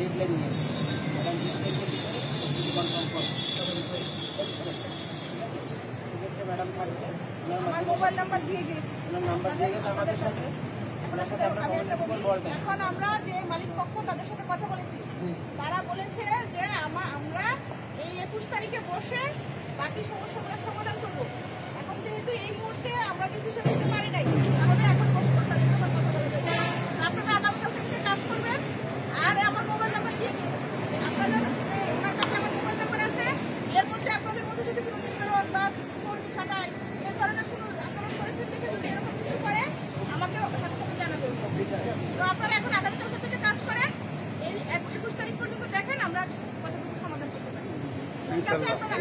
Deadline নিয়ে madam confirm করো madam থাকবে আমার মোবাইল নাম্বার দিয়ে গিয়েছি, নাম্বার দিয়ে গেছে আমাদের সাথে এখন আমরা যে মালিক পক্ষ তাদের সাথে কথা বলেছি, তারা বলেছে যে আমরা এই 21 তারিখে বসে বাকি সমস্যাগুলো সমাধান করবো। এখন যেহেতু এই মুহূর্তে আমরা ডিসিশন নিতে পারি নাই, তাহলে এখন বসে কথা বলে আপনারা আগামীকাল থেকে কাজ করবেন। আর আমার মোবাইল নাম্বার দিয়ে গিয়েছি, আপনারা ওনার কাছে আমার মোবাইল নাম্বার আছে, এর মধ্যে আপনাদের মধ্যে যদি কোনো নির্মাণ বা কর্মী ছাঁটাই এ ধরনের কোনো আচরণ করেছেন দেখে যদি এরকম কিছু করে আমাকে সাথে সাথে জানাবেন। তো আপনারা এখন আগামীকাল থেকে কাজ করেন, এই 21 তারিখ পর্যন্ত দেখেন আমরা কতটুকু সমাধান করতে পারি। ঠিক আছে, আপনারা